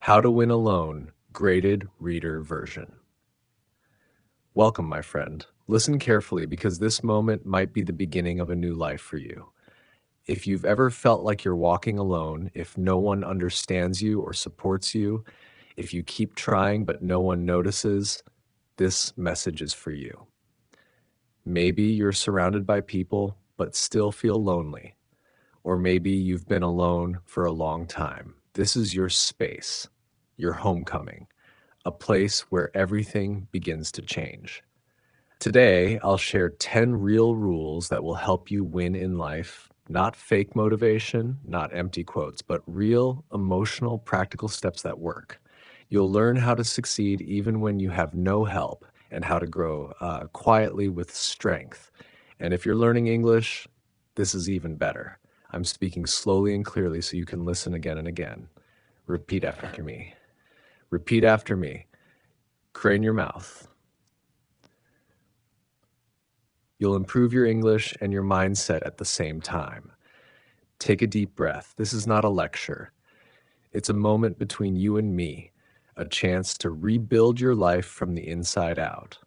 How to Win Alone, Graded Reader Version. Welcome, my friend. Listen carefully because this moment might be the beginning of a new life for you. If you've ever felt like you're walking alone, if no one understands you or supports you, if you keep trying but no one notices, this message is for you. Maybe you're surrounded by people but still feel lonely, or maybe you've been alone for a long time. This is your space, your homecoming, a place where everything begins to change. Today, I'll share 10 real rules that will help you win in life. Not fake motivation, not empty quotes, but real, emotional, practical steps that work. You'll learn how to succeed even when you have no help and how to grow quietly with strength. And if you're learning English, this is even better. I'm speaking slowly and clearly so you can listen again and again. Repeat after me. Repeat after me. Crane your mouth. You'll improve your English and your mindset at the same time. Take a deep breath. This is not a lecture. It's a moment between you and me, a chance to rebuild your life from the inside out.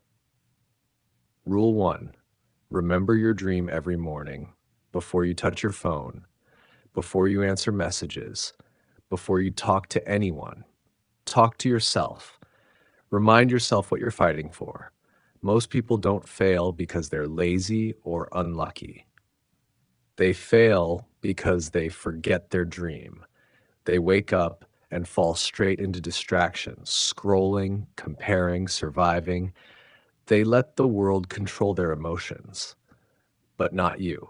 Rule 1. Remember your dream every morning, before you touch your phone, before you answer messages, before you talk to anyone. Talk to yourself. Remind yourself what you're fighting for. Most people don't fail because they're lazy or unlucky. They fail because they forget their dream. They wake up and fall straight into distractions, scrolling, comparing, surviving. They let the world control their emotions, but not you.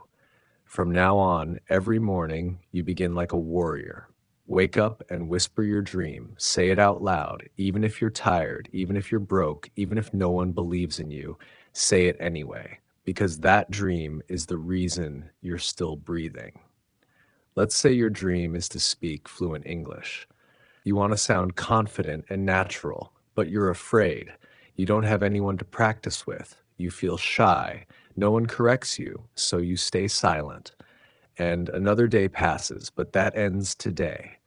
From now on, every morning, you begin like a warrior. Wake up and whisper your dream. Say it out loud, even if you're tired, even if you're broke, even if no one believes in you. Say it anyway, because that dream is the reason you're still breathing. Let's say your dream is to speak fluent English. You want to sound confident and natural, but you're afraid. You don't have anyone to practice with. You feel shy. No one corrects you, so you stay silent. And another day passes, but that ends today.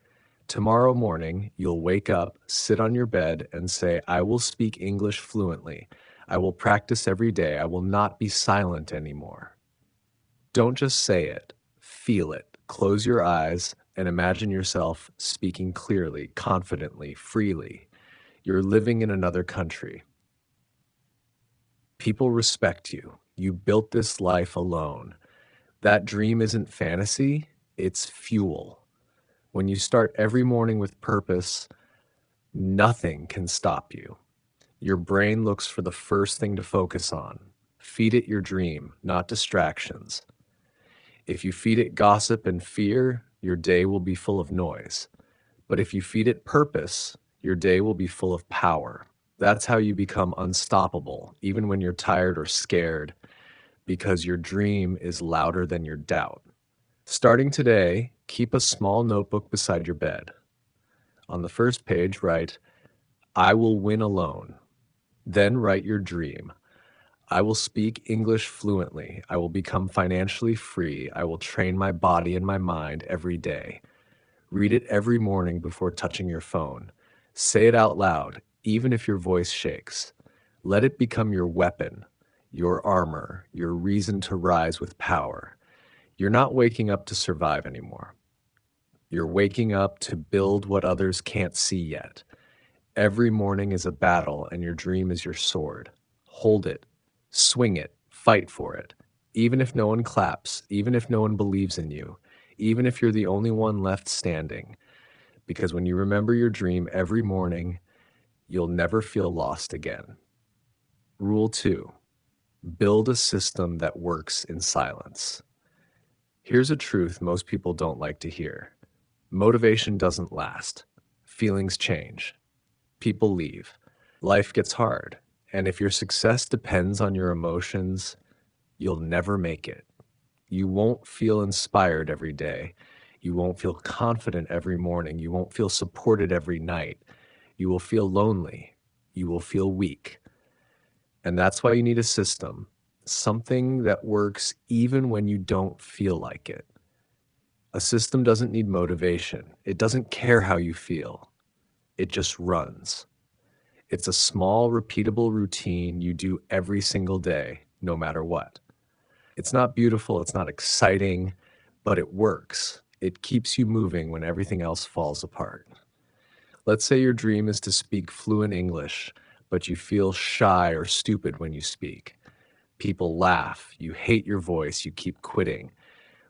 Tomorrow morning, you'll wake up, sit on your bed, and say, I will speak English fluently. I will practice every day. I will not be silent anymore. Don't just say it, feel it. Close your eyes and imagine yourself speaking clearly, confidently, freely. You're living in another country. People respect you. You built this life alone. That dream isn't fantasy, it's fuel. When you start every morning with purpose, nothing can stop you. Your brain looks for the first thing to focus on. Feed it your dream, not distractions. If you feed it gossip and fear, your day will be full of noise. But if you feed it purpose, your day will be full of power. That's how you become unstoppable, even when you're tired or scared, because your dream is louder than your doubt. Starting today, keep a small notebook beside your bed. On the first page, write, I will win alone. Then write your dream. I will speak English fluently. I will become financially free. I will train my body and my mind every day. Read it every morning before touching your phone. Say it out loud, even if your voice shakes. Let it become your weapon, your armor, your reason to rise with power. You're not waking up to survive anymore. You're waking up to build what others can't see yet. Every morning is a battle, and your dream is your sword. Hold it, swing it, fight for it. Even if no one claps, even if no one believes in you, even if you're the only one left standing. Because when you remember your dream every morning, you'll never feel lost again. Rule 2. Build a system that works in silence. Here's a truth most people don't like to hear. Motivation doesn't last. Feelings change. People leave. Life gets hard. And if your success depends on your emotions, you'll never make it. You won't feel inspired every day. You won't feel confident every morning. You won't feel supported every night. You will feel lonely. You will feel weak. And that's why you need a system, something that works even when you don't feel like it. A system doesn't need motivation. It doesn't care how you feel. It just runs. It's a small, repeatable routine you do every single day, no matter what. It's not beautiful, it's not exciting, but it works. It keeps you moving when everything else falls apart. Let's say your dream is to speak fluent English, but you feel shy or stupid when you speak. People laugh, you hate your voice, you keep quitting.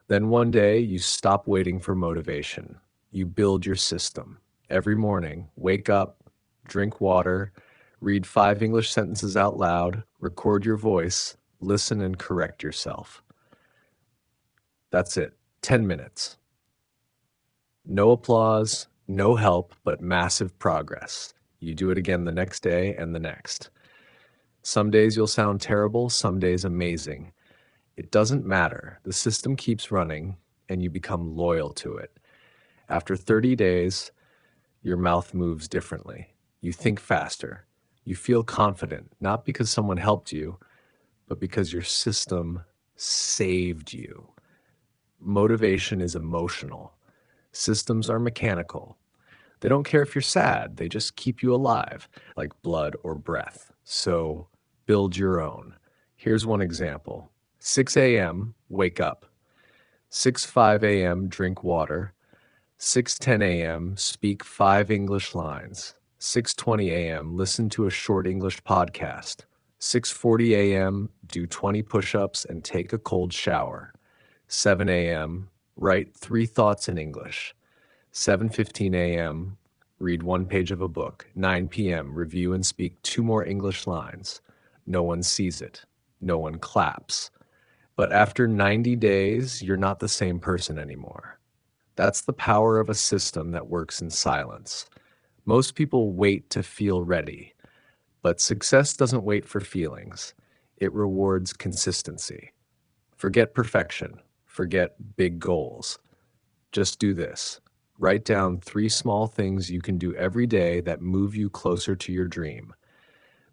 Then one day, you stop waiting for motivation. You build your system. Every morning, wake up, drink water, read 5 English sentences out loud, record your voice, listen and correct yourself. That's it. 10 minutes. No applause, no help, but massive progress. You do it again the next day and the next. Some days you'll sound terrible, some days amazing. It doesn't matter. The system keeps running and you become loyal to it. After 30 days, your mouth moves differently. You think faster. You feel confident, not because someone helped you, but because your system saved you. Motivation is emotional. Systems are mechanical. They don't care if you're sad. They just keep you alive, like blood or breath. So build your own. Here's one example. 6 a.m., wake up. 6:05 a.m., drink water. 6:10 a.m., speak 5 English lines. 6:20 a.m., listen to a short English podcast. 6:40 a.m., do 20 push-ups and take a cold shower. 7 a.m., write 3 thoughts in English. 7:15 a.m., read 1 page of a book. 9 p.m., review and speak 2 more English lines. No one sees it. No one claps. But after 90 days, you're not the same person anymore. That's the power of a system that works in silence. Most people wait to feel ready, but success doesn't wait for feelings. It rewards consistency. Forget perfection. Forget big goals. Just do this. Write down 3 small things you can do every day that move you closer to your dream.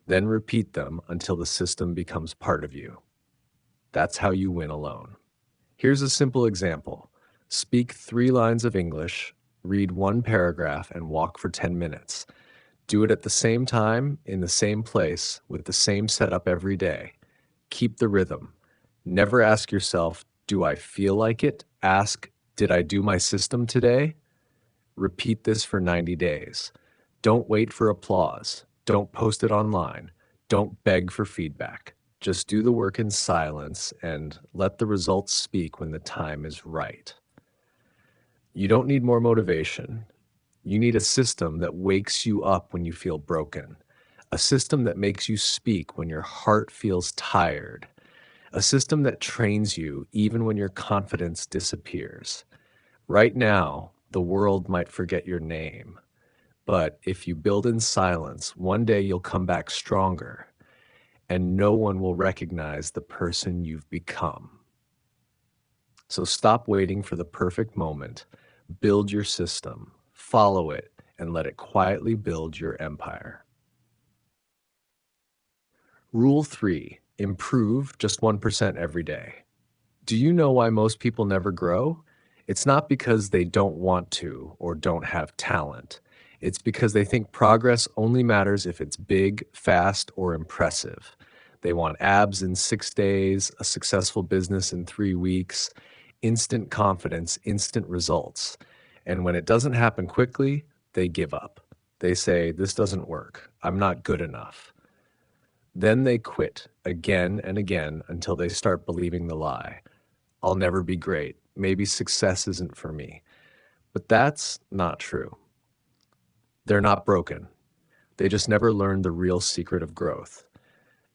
Then repeat them until the system becomes part of you. That's how you win alone. Here's a simple example. Speak 3 lines of English, read 1 paragraph, and walk for 10 minutes. Do it at the same time, in the same place, with the same setup every day. Keep the rhythm. Never ask yourself, do I feel like it? Ask, did I do my system today? Repeat this for 90 days. Don't wait for applause. Don't post it online. Don't beg for feedback. Just do the work in silence and let the results speak when the time is right. You don't need more motivation. You need a system that wakes you up when you feel broken, a system that makes you speak when your heart feels tired, a system that trains you even when your confidence disappears. Right now, the world might forget your name, but if you build in silence, one day you'll come back stronger, and no one will recognize the person you've become. So stop waiting for the perfect moment. Build your system, follow it, and let it quietly build your empire. Rule 3, improve just 1% every day. Do you know why most people never grow? It's not because they don't want to or don't have talent. It's because they think progress only matters if it's big, fast, or impressive. They want abs in 6 days, a successful business in 3 weeks, instant confidence, instant results. And when it doesn't happen quickly, they give up. They say, this doesn't work. I'm not good enough. Then they quit again and again until they start believing the lie. I'll never be great. Maybe success isn't for me. But that's not true. They're not broken. They just never learned the real secret of growth.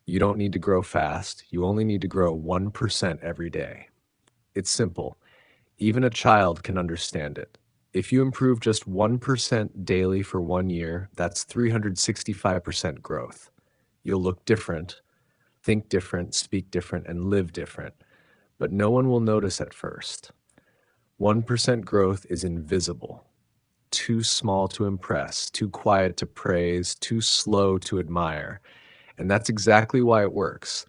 You don't need to grow fast. You only need to grow 1% every day. It's simple. Even a child can understand it. If you improve just 1% daily for 1 year, that's 365% growth. You'll look different, think different, speak different, and live different. But no one will notice at first. 1% growth is invisible, too small to impress, too quiet to praise, too slow to admire. And that's exactly why it works.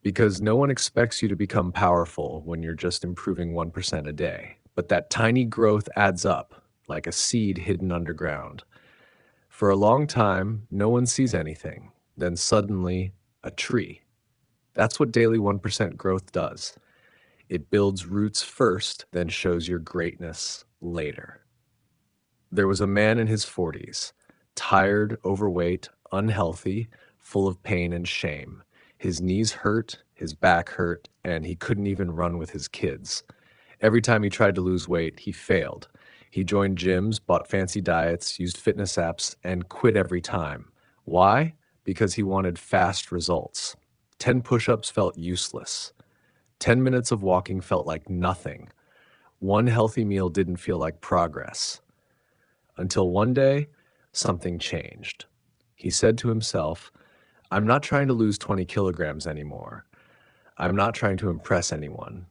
Because no one expects you to become powerful when you're just improving 1% a day. But that tiny growth adds up, like a seed hidden underground. For a long time, no one sees anything. Then suddenly, a tree. That's what daily 1% growth does. It builds roots first, then shows your greatness later. There was a man in his 40s, tired, overweight, unhealthy, full of pain and shame. His knees hurt, his back hurt, and he couldn't even run with his kids. Every time he tried to lose weight, he failed. He joined gyms, bought fancy diets, used fitness apps, and quit every time. Why? Because he wanted fast results. 10 push-ups felt useless. 10 minutes of walking felt like nothing. One healthy meal didn't feel like progress. Until one day, something changed. He said to himself, I'm not trying to lose 20 kilograms anymore. I'm not trying to impress anyone.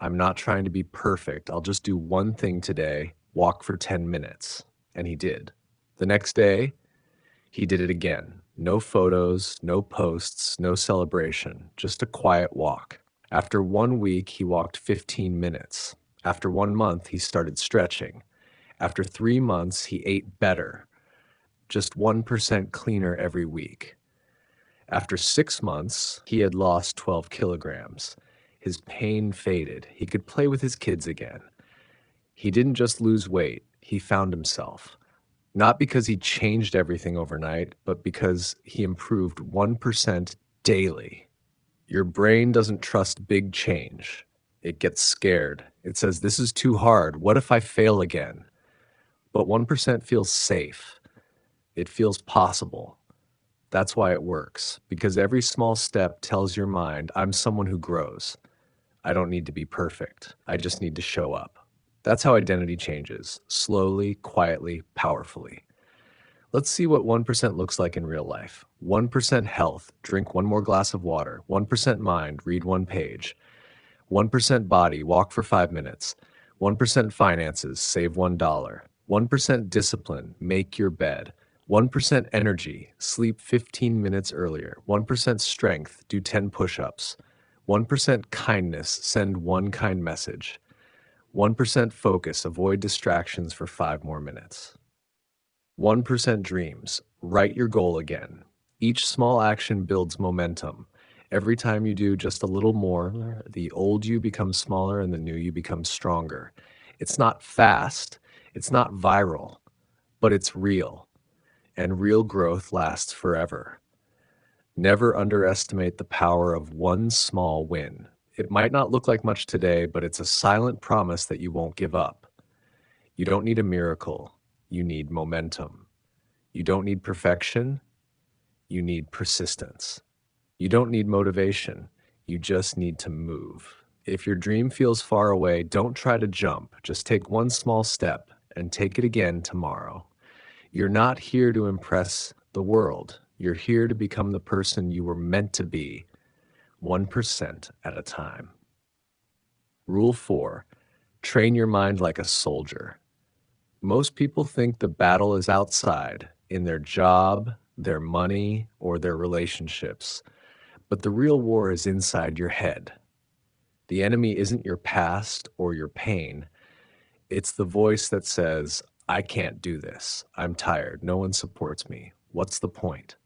I'm not trying to be perfect. I'll just do one thing today, walk for 10 minutes. And he did. The next day, he did it again. No photos, no posts, no celebration, just a quiet walk. After 1 week, he walked 15 minutes. After 1 month, he started stretching. After 3 months, he ate better, just 1% cleaner every week. After 6 months, he had lost 12 kilograms. His pain faded. He could play with his kids again. He didn't just lose weight, he found himself. Not because he changed everything overnight, but because he improved 1% daily. Your brain doesn't trust big change. It gets scared. It says, this is too hard. What if I fail again? But 1% feels safe. It feels possible. That's why it works, because every small step tells your mind, I'm someone who grows. I don't need to be perfect. I just need to show up. That's how identity changes, slowly, quietly, powerfully. Let's see what 1% looks like in real life. 1% health, drink one more glass of water. 1% mind, read one page. 1% body, walk for 5 minutes. 1% finances, save $1. 1% discipline, make your bed. 1% energy, sleep 15 minutes earlier. 1% strength, do 10 push-ups. 1% kindness, send one kind message. 1% focus, avoid distractions for 5 more minutes. 1% dreams, write your goal again. Each small action builds momentum. Every time you do just a little more, the old you becomes smaller and the new you becomes stronger. It's not fast, it's not viral, but it's real. And real growth lasts forever. Never underestimate the power of one small win. It might not look like much today, but it's a silent promise that you won't give up. You don't need a miracle. You need momentum. You don't need perfection. You need persistence. You don't need motivation. You just need to move. If your dream feels far away, don't try to jump. Just take one small step and take it again tomorrow. You're not here to impress the world. You're here to become the person you were meant to be, 1% at a time. Rule 4, train your mind like a soldier. Most people think the battle is outside, in their job, their money, or their relationships. But the real war is inside your head. The enemy isn't your past or your pain. It's the voice that says, I can't do this. I'm tired. No one supports me. What's the point?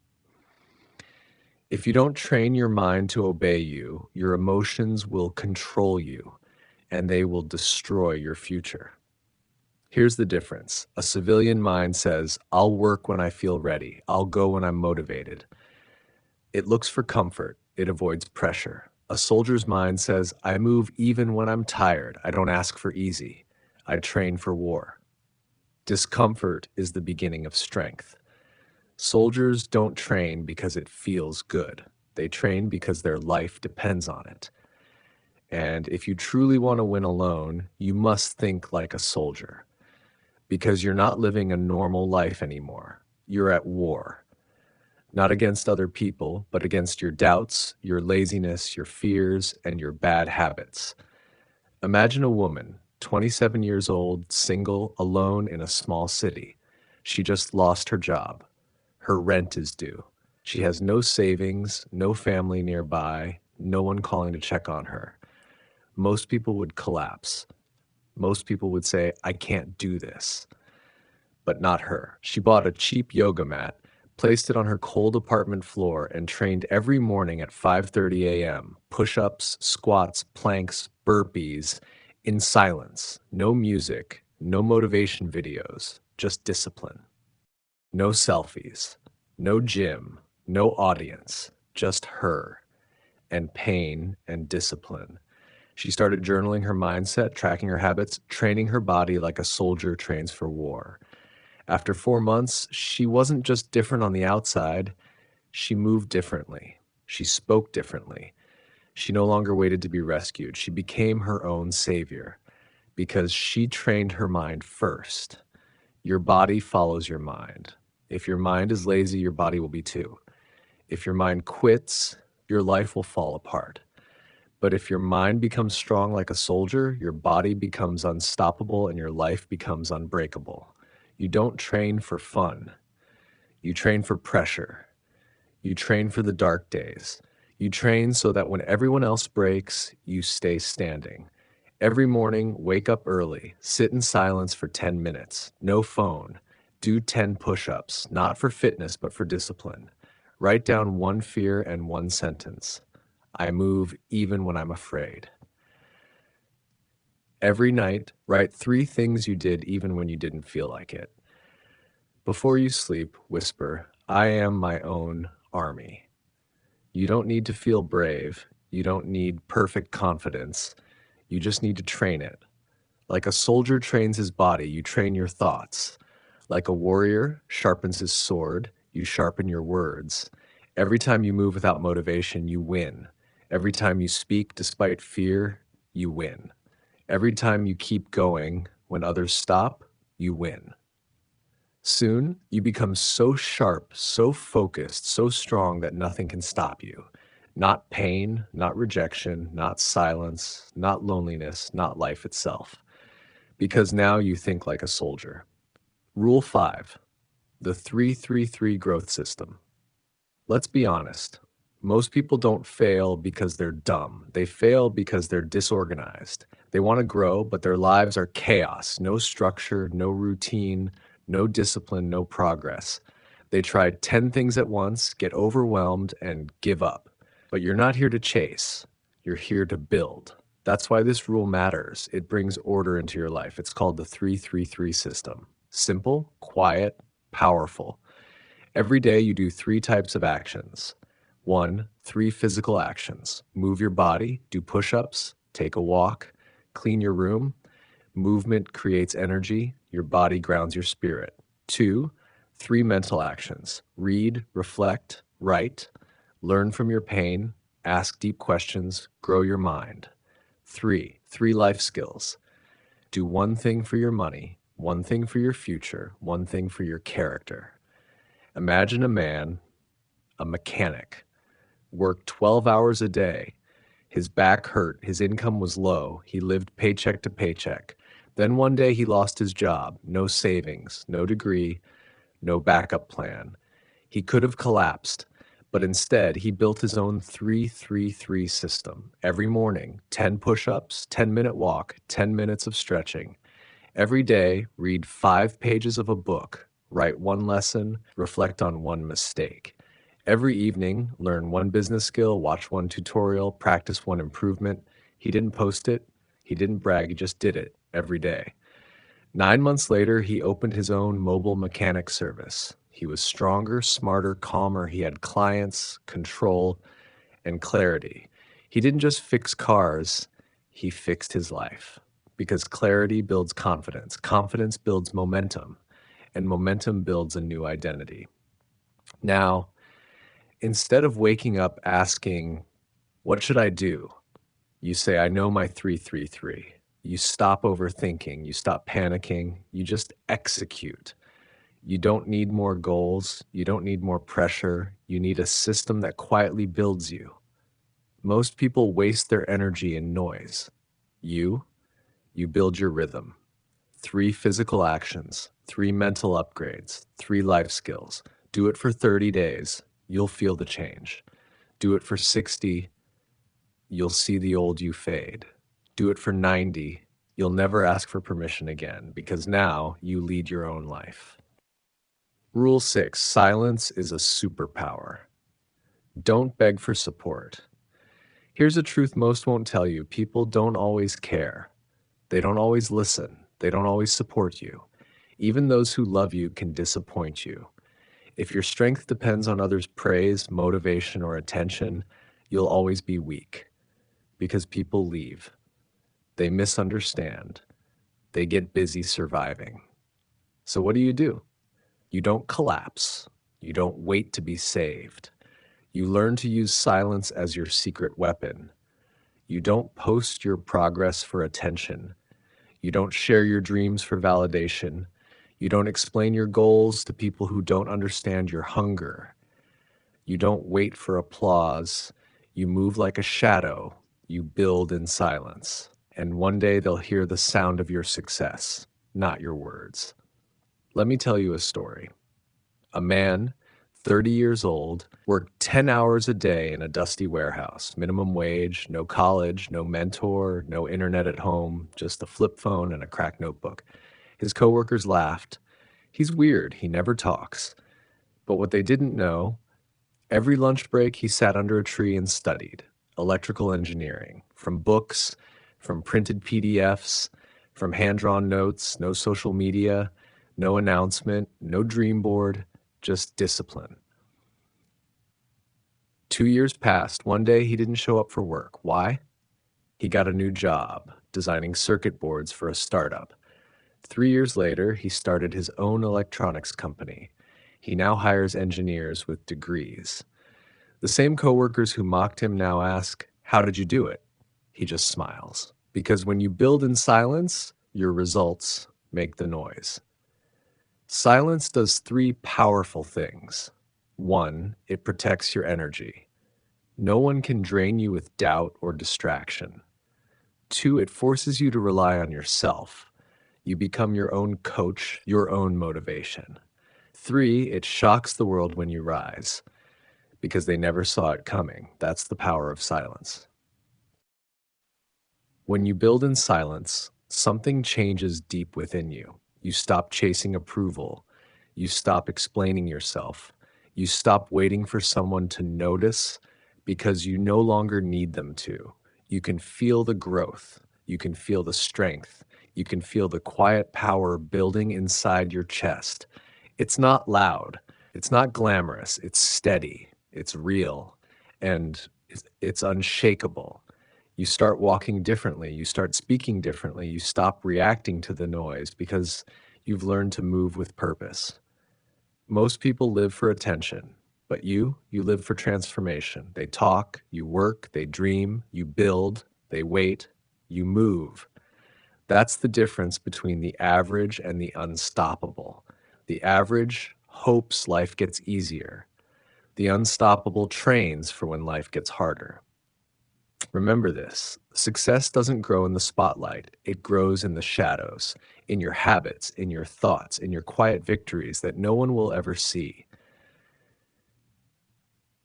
If you don't train your mind to obey you, your emotions will control you, and they will destroy your future. Here's the difference. A civilian mind says, I'll work when I feel ready. I'll go when I'm motivated. It looks for comfort. It avoids pressure. A soldier's mind says, I move even when I'm tired. I don't ask for easy. I train for war. Discomfort is the beginning of strength. Soldiers don't train because it feels good. They train because their life depends on it. And if you truly want to win alone, you must think like a soldier. Because you're not living a normal life anymore. You're at war. Not against other people, but against your doubts, your laziness, your fears, and your bad habits. Imagine a woman, 27 years old, single, alone in a small city. She just lost her job. Her rent is due. She has no savings, no family nearby, no one calling to check on her. Most people would collapse. Most people would say, I can't do this. but not her. She bought a cheap yoga mat, placed it on her cold apartment floor, and trained every morning at 5:30 a.m. Push-ups, squats, planks, burpees, in silence. No music, no motivation videos, just discipline. No selfies, no gym, no audience, just her and pain and discipline. She started journaling her mindset, tracking her habits, training her body like a soldier trains for war. After 4 months, she wasn't just different on the outside, she moved differently. She spoke differently. She no longer waited to be rescued. She became her own savior because she trained her mind first. Your body follows your mind. If your mind is lazy, your body will be too. If your mind quits, your life will fall apart. But if your mind becomes strong like a soldier, your body becomes unstoppable and your life becomes unbreakable. You don't train for fun. You train for pressure. You train for the dark days. You train so that when everyone else breaks, you stay standing. Every morning, wake up early, sit in silence for 10 minutes, no phone, do 10 push-ups, not for fitness, but for discipline. Write down one fear and one sentence. I move even when I'm afraid. Every night, write 3 things you did even when you didn't feel like it. Before you sleep, whisper, I am my own army. You don't need to feel brave. You don't need perfect confidence. You just need to train it. Like a soldier trains his body, you train your thoughts. Like a warrior sharpens his sword, you sharpen your words. Every time you move without motivation, you win. Every time you speak despite fear, you win. Every time you keep going when others stop, you win. Soon, you become so sharp, so focused, so strong that nothing can stop you. Not pain, not rejection, not silence, not loneliness, not life itself. Because now you think like a soldier. Rule 5, the 333 growth system. Let's be honest. Most people don't fail because they're dumb. They fail because they're disorganized. They want to grow, but their lives are chaos. No structure, no routine, no discipline, no progress. They try 10 things at once, get overwhelmed, and give up. But you're not here to chase. You're here to build. That's why this rule matters. It brings order into your life. It's called the 333 system. Simple, quiet, powerful. Every day you do 3 types of actions. 1, 3 physical actions. Move your body, do push-ups, take a walk, clean your room. Movement creates energy, your body grounds your spirit. 2, 3 mental actions. Read, reflect, write, learn from your pain, ask deep questions, grow your mind. 3, 3 life skills. Do 1 thing for your money, 1 thing for your future, 1 thing for your character. Imagine a man, a mechanic, worked 12 hours a day. His back hurt, his income was low, he lived paycheck to paycheck. Then one day he lost his job, no savings, no degree, no backup plan. He could have collapsed, but instead he built his own 333 system. Every morning, 10 push-ups, 10-minute walk, 10 minutes of stretching. Every day, read 5 pages of a book, write 1 lesson, reflect on 1 mistake. Every evening, learn 1 business skill, watch 1 tutorial, practice 1 improvement. He didn't post it, he didn't brag, he just did it every day. 9 months later, he opened his own mobile mechanic service. He was stronger, smarter, calmer. He had clients, control, and clarity. He didn't just fix cars, he fixed his life. Because clarity builds confidence, confidence builds momentum, and momentum builds a new identity. Now, instead of waking up asking, what should I do? You say, I know my 333. You stop overthinking, you stop panicking, you just execute. You don't need more goals, you don't need more pressure, you need a system that quietly builds you. Most people waste their energy in noise. You build your rhythm. 3 physical actions, 3 mental upgrades, 3 life skills. Do it for 30 days, you'll feel the change. Do it for 60, you'll see the old you fade. Do it for 90, You'll never ask for permission again because now you lead your own life. Rule 6: silence is a superpower. Don't beg for support. Here's a truth most won't tell you: people don't always care. They don't always listen. They don't always support you. Even those who love you can disappoint you. If your strength depends on others' praise, motivation, or attention, you'll always be weak because people leave. They misunderstand. They get busy surviving. So what do? You don't collapse. You don't wait to be saved. You learn to use silence as your secret weapon. You don't post your progress for attention. You don't share your dreams for validation. You don't explain your goals to people who don't understand your hunger. You don't wait for applause. You move like a shadow. You build in silence. And one day they'll hear the sound of your success, not your words. Let me tell you a story. A man, 30 years old, worked 10 hours a day in a dusty warehouse, minimum wage, no college, no mentor, no internet at home, just a flip phone and a cracked notebook. His coworkers laughed. He's weird, he never talks. But what they didn't know, every lunch break he sat under a tree and studied electrical engineering, from books, from printed PDFs, from hand-drawn notes, no social media, no announcement, no dream board, just discipline. 2 years passed. One day he didn't show up for work. Why? He got a new job, designing circuit boards for a startup. 3 years later, he started his own electronics company. He now hires engineers with degrees. The same coworkers who mocked him now ask, "How did you do it?" He just smiles. Because when you build in silence, your results make the noise. Silence does three powerful things. 1, it protects your energy. No one can drain you with doubt or distraction. 2, it forces you to rely on yourself. You become your own coach, your own motivation. 3, it shocks the world when you rise, because they never saw it coming. That's the power of silence. When you build in silence, something changes deep within you. You stop chasing approval. You stop explaining yourself. You stop waiting for someone to notice because you no longer need them to. You can feel the growth. You can feel the strength. You can feel the quiet power building inside your chest. It's not loud. It's not glamorous. It's steady. It's real. And it's unshakable. You start walking differently. You start speaking differently. You stop reacting to the noise because you've learned to move with purpose. Most people live for attention, but you live for transformation. They talk, you work, they dream, you build, they wait, you move. That's the difference between the average and the unstoppable. The average hopes life gets easier. The unstoppable trains for when life gets harder. Remember this: success doesn't grow in the spotlight, it grows in the shadows, in your habits, in your thoughts, in your quiet victories that no one will ever see.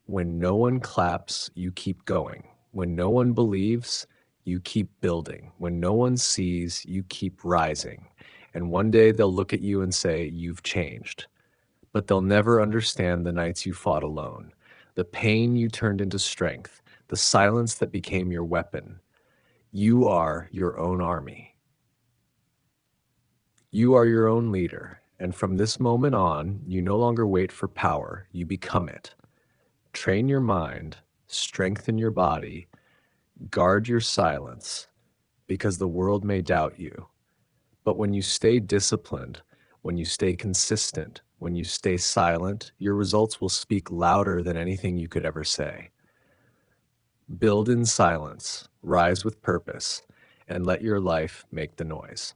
When no one claps, you keep going. When no one believes, you keep building. When no one sees, you keep rising. And one day they'll look at you and say, "You've changed." But they'll never understand the nights you fought alone, the pain you turned into strength, the silence that became your weapon. You are your own army. You are your own leader. And from this moment on, you no longer wait for power, you become it. Train your mind, strengthen your body, guard your silence, because the world may doubt you. But when you stay disciplined, when you stay consistent, when you stay silent, your results will speak louder than anything you could ever say. Build in silence, rise with purpose, and let your life make the noise.